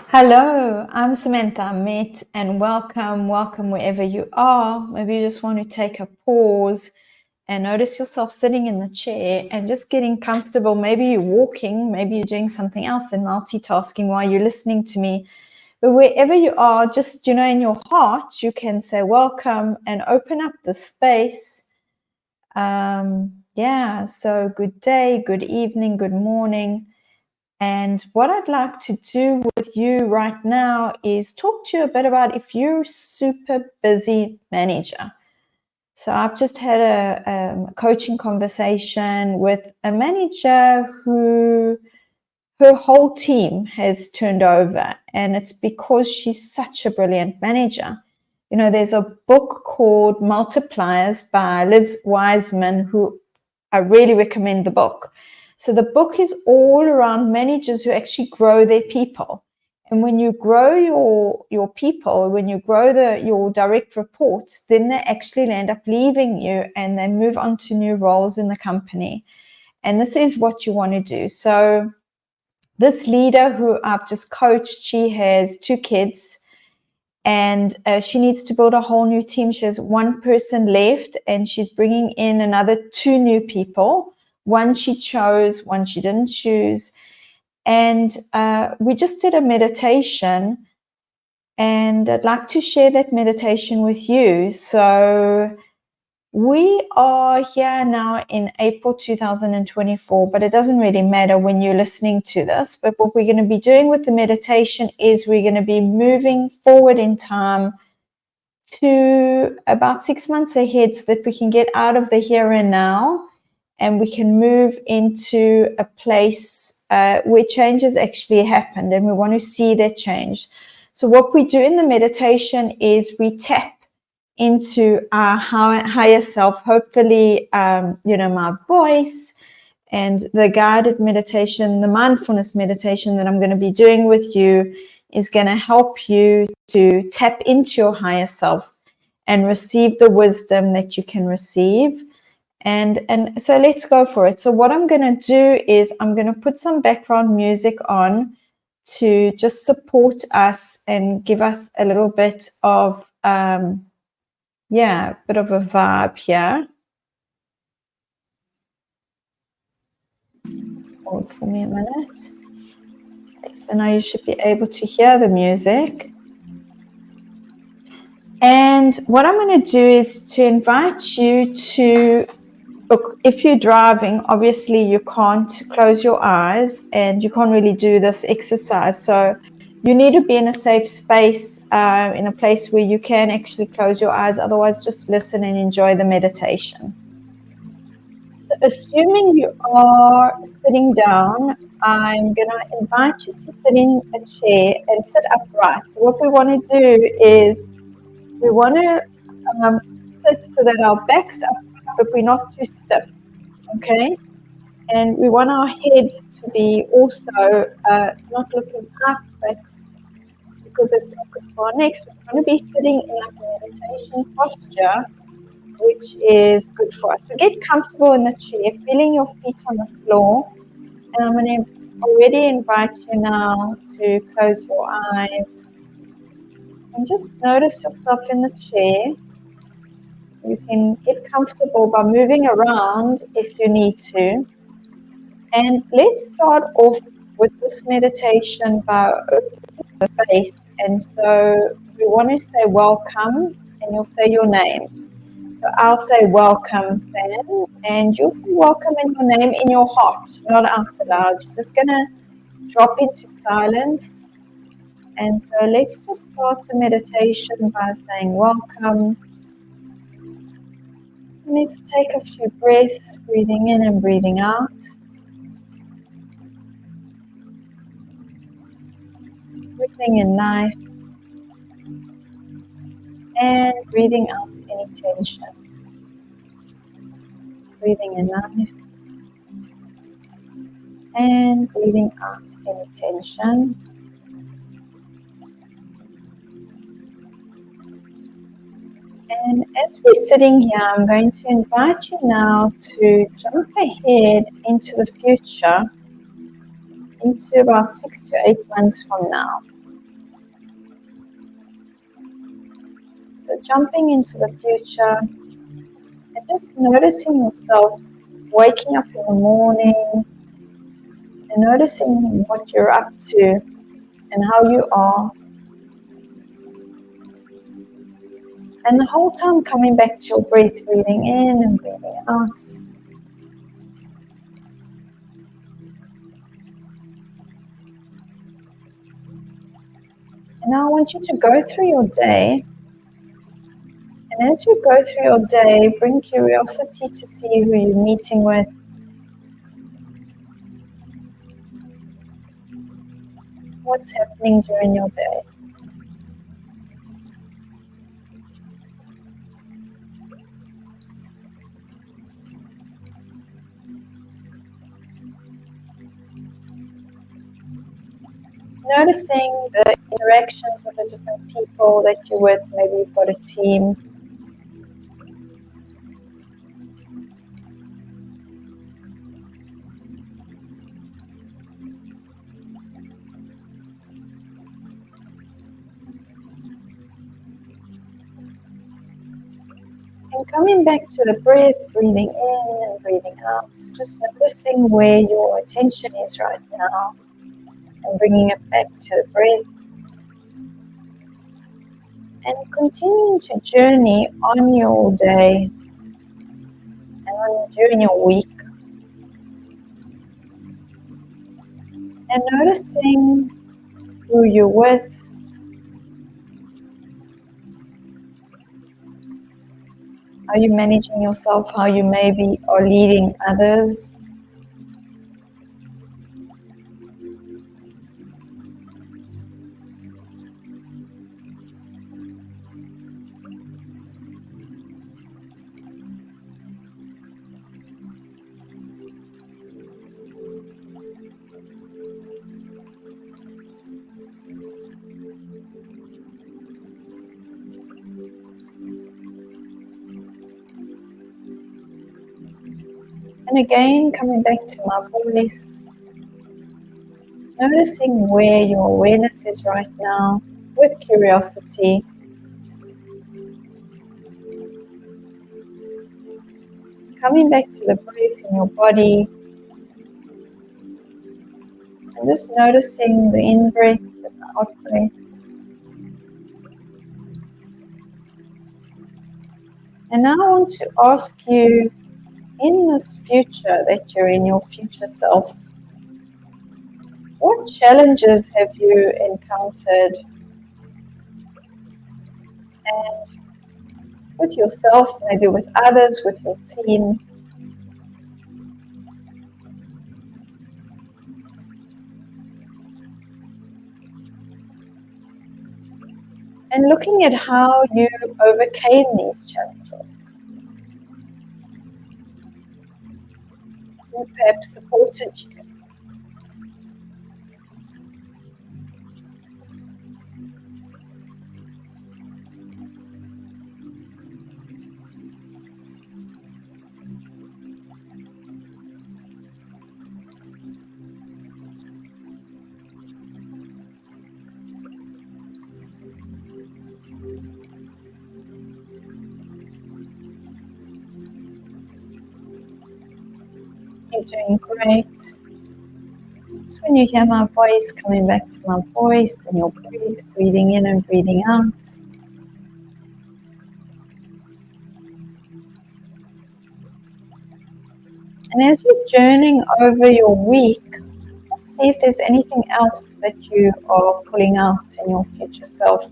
Hello, I'm Samantha Amit, and welcome wherever you are. Maybe you just want to take a pause and notice yourself sitting in the chair and just getting comfortable. Maybe you're walking, maybe you're doing something else and multitasking while you're listening to me. But wherever you are, just, in your heart, you can say welcome and open up the space. So good day, good evening, good morning. And what I'd like to do with you right now is talk to you a bit about if you're a super busy manager. So I've just had a coaching conversation with a manager who her whole team has turned over, and it's because she's such a brilliant manager. There's a book called Multipliers by Liz Wiseman, who I really recommend the book. So the book is all around managers who actually grow their people. And when you grow your people, when you grow your direct reports, then they actually end up leaving you and they move on to new roles in the company. And this is what you want to do. So this leader who I've just coached, she has 2 kids. And she needs to build a whole new team. She has 1 person left, and she's bringing in another 2 new people. One she chose, one she didn't choose. And we just did a meditation, and I'd like to share that meditation with you. So we are here now in April 2024, but it doesn't really matter when you're listening to this. But what we're going to be doing with the meditation is we're going to be moving forward in time to about 6 months ahead so that we can get out of the here and now and we can move into a place where change has actually happened, and we want to see that change. So what we do in the meditation is we tap into our higher self, hopefully, my voice, and the guided meditation, the mindfulness meditation that I'm going to be doing with you is going to help you to tap into your higher self and receive the wisdom that you can receive. And so let's go for it. So what I'm going to do is I'm going to put some background music on to just support us and give us a little bit of bit of a vibe here. Hold for me a minute. Okay, so now you should be able to hear the music. And what I'm going to do is to invite you to look. If you're driving, obviously you can't close your eyes and you can't really do this exercise. So you need to be in a safe space, in a place where you can actually close your eyes. Otherwise, just listen and enjoy the meditation. So assuming you are sitting down, I'm going to invite you to sit in a chair and sit upright. So what we want to do is we want to sit so that our back's up, but we're not too stiff, okay? And we want our heads to be also not looking up, but because it's not good for our necks, we want to be sitting in like a meditation posture, which is good for us. So get comfortable in the chair, feeling your feet on the floor. And I'm going to already invite you now to close your eyes and just notice yourself in the chair. You can get comfortable by moving around if you need to. And let's start off with this meditation by opening the space. And so we want to say welcome, and you'll say your name. So I'll say welcome, Sam, and you'll say welcome in your name in your heart, not out loud. You're just going to drop into silence. And so let's just start the meditation by saying welcome. Let's take a few breaths, breathing in and breathing out. Breathing in life and breathing out any tension. Breathing in life and breathing out any tension. And as we're sitting here, I'm going to invite you now to jump ahead into the future, into about 6 to 8 months from now. So jumping into the future and just noticing yourself waking up in the morning and noticing what you're up to and how you are. And the whole time coming back to your breath, breathing in and breathing out. And now I want you to go through your day. And as you go through your day, bring curiosity to see who you're meeting with. What's happening during your day. Noticing the interactions with the different people that you're with. Maybe you've got a team. And coming back to the breath, breathing in and breathing out. Just noticing where your attention is right now and bringing it back to the breath. And continuing to journey on your day and during your week. And noticing who you're with. How you're managing yourself, how you maybe are leading others. And again, coming back to my voice, noticing where your awareness is right now with curiosity. Coming back to the breath in your body and just noticing the in-breath and the out-breath. And now I want to ask you, in this future that you're in, your future self, what challenges have you encountered? And with yourself, maybe with others, with your team. And looking at how you overcame these challenges. Who perhaps supported you. You're doing great. So when you hear my voice, coming back to my voice and your breath, breathing in and breathing out. And as you're journeying over your week, just see if there's anything else that you are pulling out in your future self.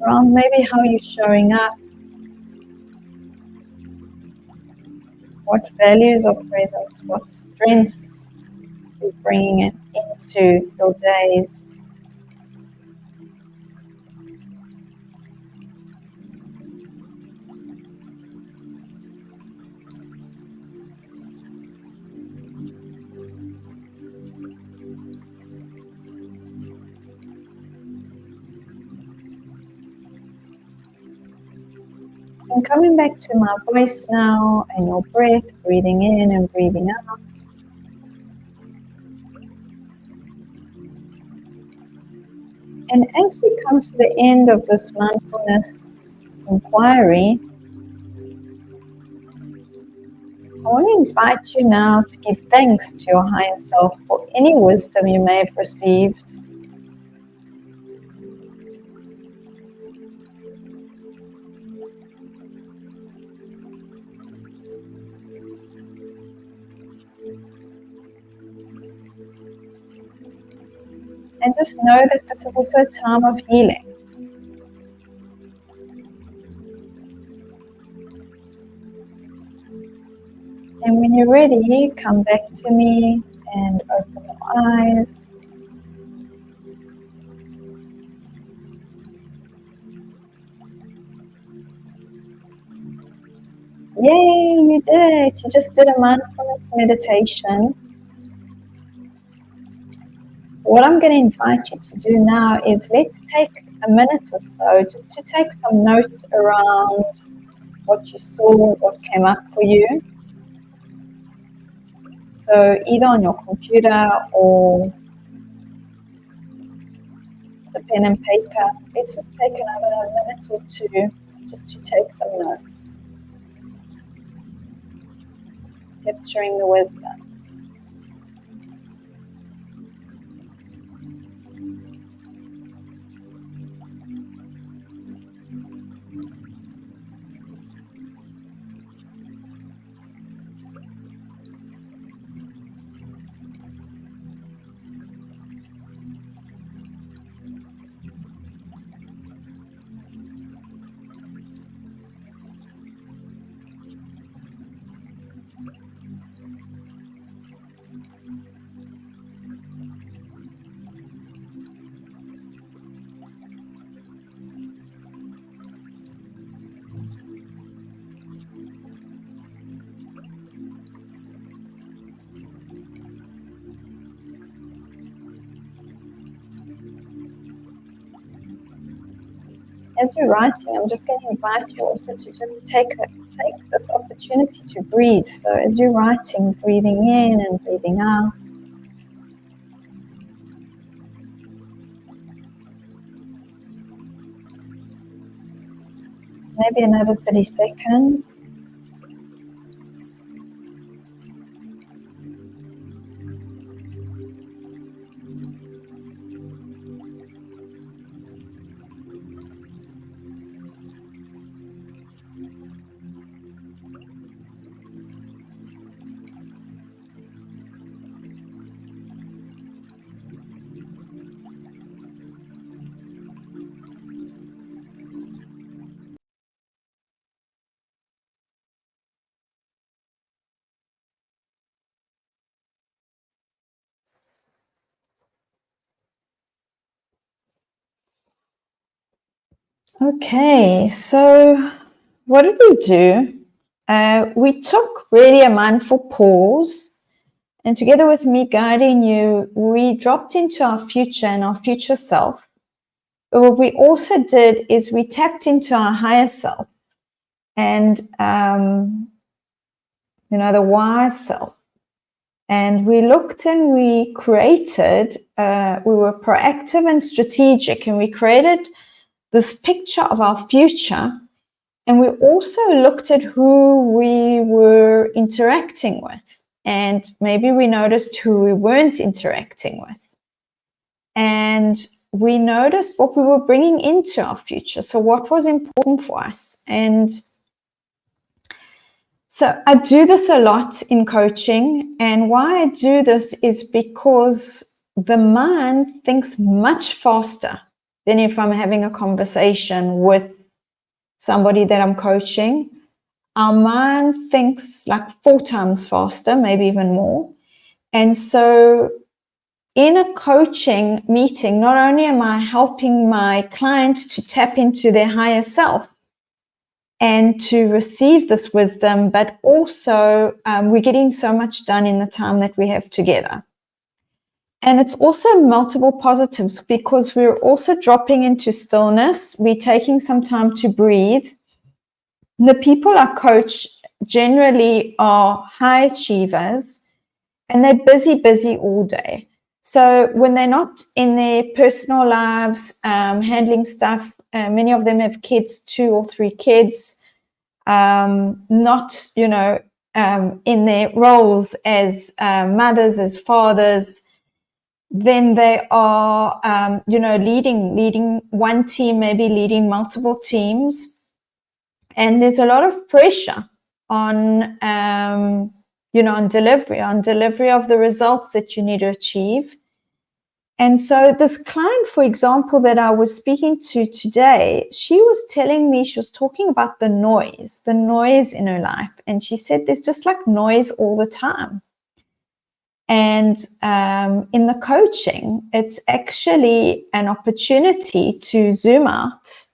Around maybe how you're showing up, what values are present, what strengths you're bringing it into your days. And coming back to my voice now and your breath, breathing in and breathing out. And as we come to the end of this mindfulness inquiry, I want to invite you now to give thanks to your higher self for any wisdom you may have received. And just know that this is also a time of healing. And when you're ready, come back to me and open your eyes. Yay, you did it. You just did a mindfulness meditation. So what I'm going to invite you to do now is let's take a minute or so just to take some notes around what you saw, what came up for you. So either on your computer or the pen and paper, let's just take another minute or two just to take some notes, capturing the wisdom. As you're writing, I'm just going to invite you also to just take this opportunity to breathe. So as you're writing, breathing in and breathing out. Maybe another 30 seconds. Okay, so what did we do? We took really a mindful pause, and together with me guiding you, we dropped into our future and our future self. But what we also did is we tapped into our higher self and, the wise self. And we looked and we created, we were proactive and strategic, and we created this picture of our future. And we also looked at who we were interacting with. And maybe we noticed who we weren't interacting with. And we noticed what we were bringing into our future. So what was important for us. And so I do this a lot in coaching. And why I do this is because the mind thinks much faster than if I'm having a conversation with somebody that I'm coaching. Our mind thinks like 4 times faster, maybe even more. And so in a coaching meeting, not only am I helping my client to tap into their higher self and to receive this wisdom, but also we're getting so much done in the time that we have together. And it's also multiple positives because we're also dropping into stillness. We're taking some time to breathe. The people I coach generally are high achievers, and they're busy all day. So when they're not in their personal lives, handling stuff, many of them have kids, 2 or 3 kids, not, in their roles as mothers, as fathers, then they are, leading one team, maybe leading multiple teams. And there's a lot of pressure on, on delivery of the results that you need to achieve. And so this client, for example, that I was speaking to today, she was telling me, she was talking about the noise in her life. And she said there's just like noise all the time. And in the coaching, it's actually an opportunity to zoom out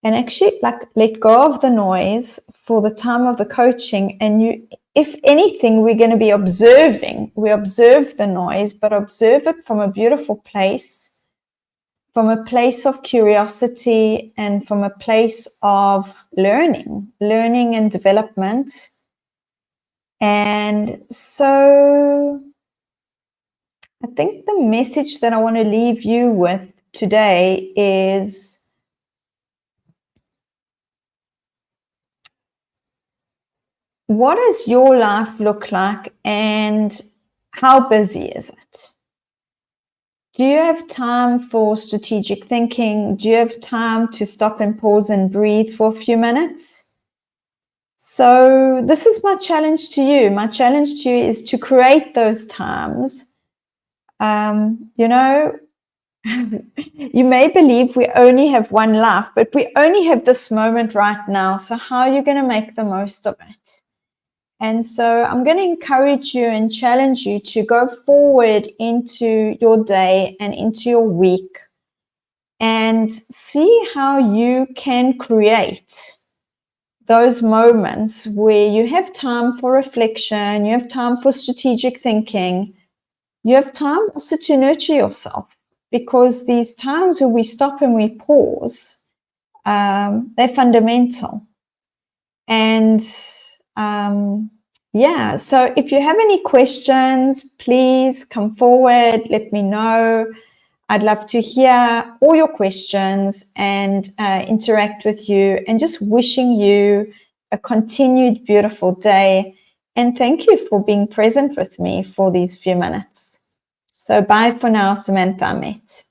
and actually like let go of the noise for the time of the coaching. And if anything, we're going to be observing. We observe the noise, but observe it from a beautiful place, from a place of curiosity, and from a place of learning and development. And so I think the message that I want to leave you with today is what does your life look like and how busy is it? Do you have time for strategic thinking? Do you have time to stop and pause and breathe for a few minutes? So this is my challenge to you. My challenge to you is to create those times. You may believe we only have one life, but we only have this moment right now. So how are you going to make the most of it? And so I'm going to encourage you and challenge you to go forward into your day and into your week and see how you can create those moments where you have time for reflection, you have time for strategic thinking, you have time also to nurture yourself, because these times where we stop and we pause, they're fundamental. And so if you have any questions, please come forward, let me know. I'd love to hear all your questions and interact with you, and just wishing you a continued beautiful day. And thank you for being present with me for these few minutes. So bye for now, Samantha Amit.